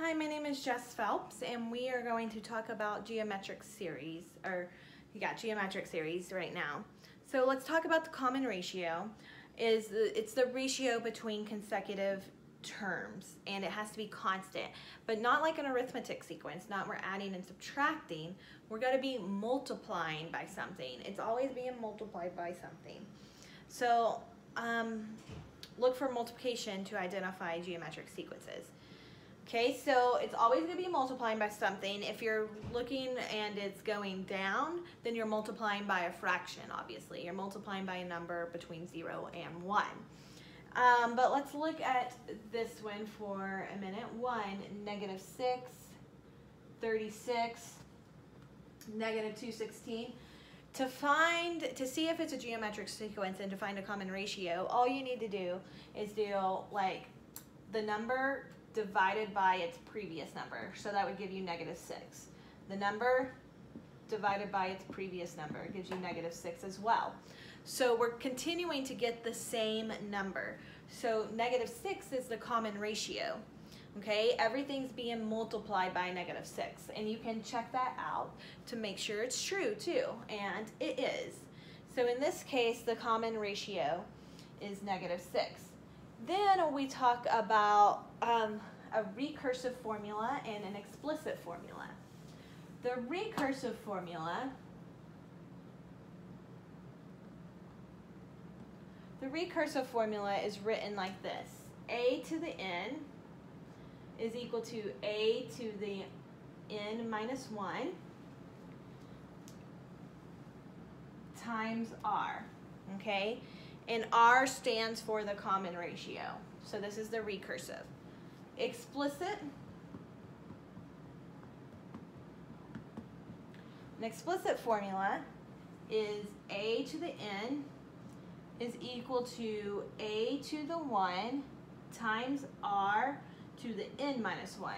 Hi, my name is Jess Phelps, and we are going to talk about geometric series right now. So let's talk about the common ratio. It's the ratio between consecutive terms, and it has to be constant, but not like an arithmetic sequence, not we're adding and subtracting. We're going to be multiplying by something. It's always being multiplied by something. So look for multiplication to identify geometric sequences. Okay, so it's always going to be multiplying by something. If you're looking and it's going down, then you're multiplying by a fraction, obviously. You're multiplying by a number between 0 and 1. But let's look at this one for a minute. 1, negative 6, 36, negative 216. To see if it's a geometric sequence and to find a common ratio, all you need to do is do like the number divided by its previous number. So that would give you negative 6. The number divided by its previous number gives you negative 6 as well. So we're continuing to get the same number. So negative 6 is the common ratio. Okay, everything's being multiplied by negative 6. And you can check that out to make sure it's true too. And it is. So in this case, the common ratio is negative 6. Then we talk about a recursive formula and an explicit formula. The recursive formula is written like this. A to the n is equal to a to the n minus 1 times r, okay? And r stands for the common ratio. So this is the recursive. Explicit. An explicit formula is a to the n is equal to a to the 1 times r to the n minus 1.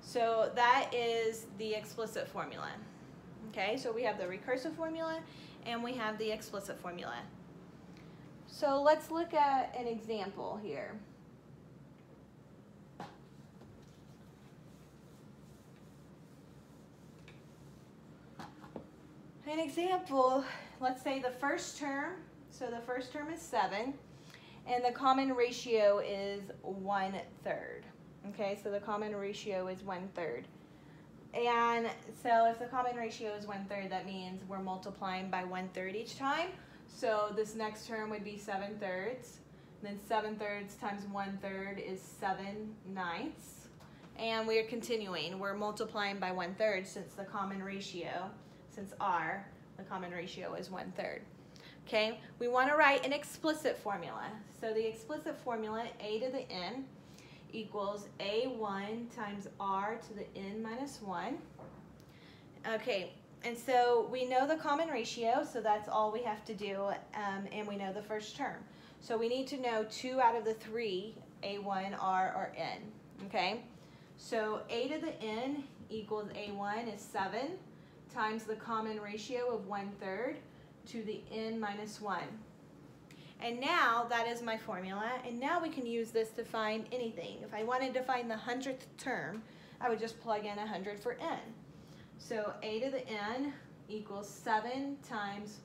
So that is the explicit formula. Okay, so we have the recursive formula and we have the explicit formula. So let's look at an example here. An example, let's say the first term, so the first term is 7, and the common ratio is 1/3. Okay, so the common ratio is 1/3. And so if the common ratio is 1/3, that means we're multiplying by 1/3 each time. So this next term would be 7/3. Then 7/3 times 1/3 is 7/9. And we're continuing. We're multiplying by 1/3 since the common ratio, since r, the common ratio is 1/3. Okay, we want to write an explicit formula. So the explicit formula, a to the n, equals a1 times r to the n minus 1. Okay, and so we know the common ratio, so that's all we have to do, and we know the first term. So we need to know 2 out of the 3, a1, r, or n. Okay, so a to the n equals a1 is 7 times the common ratio of 1/3 to the n minus 1. And now that is my formula, and now we can use this to find anything. If I wanted to find the 100th term, I would just plug in 100 for n. So a to the n equals 7 times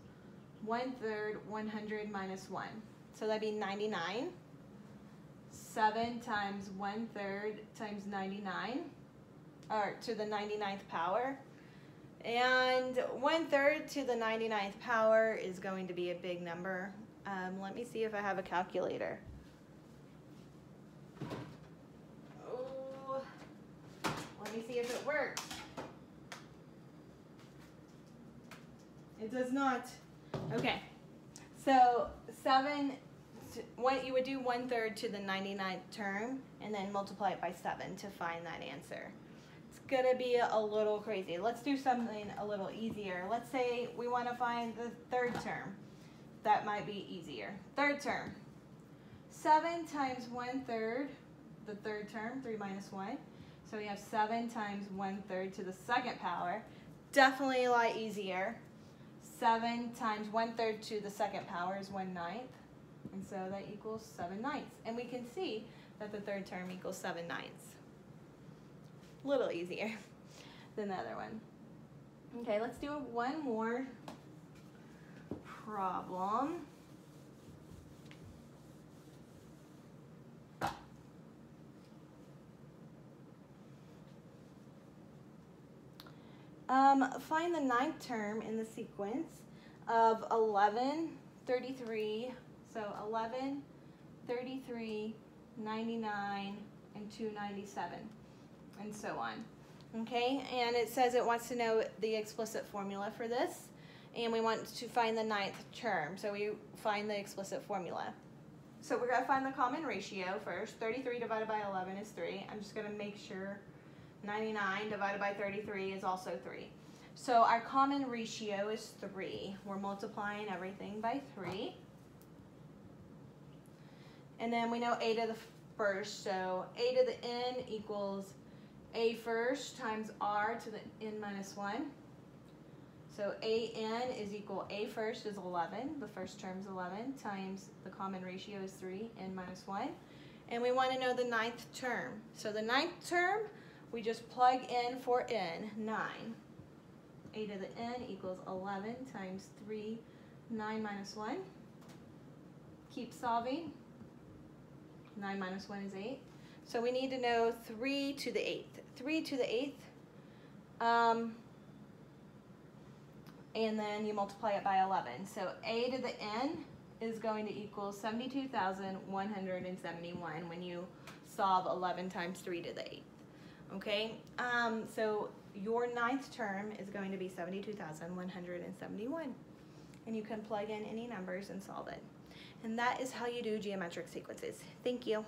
1/3, 100 minus 1. So that'd be 99. 7 times 1/3 times 99, or to the 99th power. And 1/3 to the 99th power is going to be a big number. Let me see if I have a calculator. Oh, let me see if it works. It does not. Okay, so what you would do 1/3 to the 99th term and then multiply it by 7 to find that answer. It's gonna be a little crazy. Let's do something a little easier. Let's say we want to find the third term. That might be easier. Third term. 7 times 1/3, the third term, 3 minus 1. So we have 7 times 1/3 to the second power. Definitely a lot easier. 7 times 1/3 to the second power is 1/9. And so that equals 7/9. And we can see that the third term equals 7/9. A little easier than the other one. Okay, let's do one more problem. Find the ninth term in the sequence of 11, 33, so 11, 33, 99, and 297, and so on. Okay, and it says it wants to know the explicit formula for this, and we want to find the ninth term, so we find the explicit formula. So we're going to find the common ratio first. 33 divided by 11 is 3. I'm just going to make sure 99 divided by 33 is also 3. So our common ratio is 3. We're multiplying everything by 3. And then we know a to the first, so a to the n equals a first times r to the n minus 1. So an is equal, a first is 11, the first term is 11, times the common ratio is 3, n minus 1. And we want to know the ninth term. So the ninth term, we just plug in for n, 9. A to the n equals 11 times 3, 9 minus 1. Keep solving. 9 minus 1 is 8. So we need to know 3 to the 8th. 3 to the 8th. And then you multiply it by 11. So a to the n is going to equal 72,171 when you solve 11 times 3 to the 8th. Okay, so your ninth term is going to be 72,171. And you can plug in any numbers and solve it. And that is how you do geometric sequences. Thank you.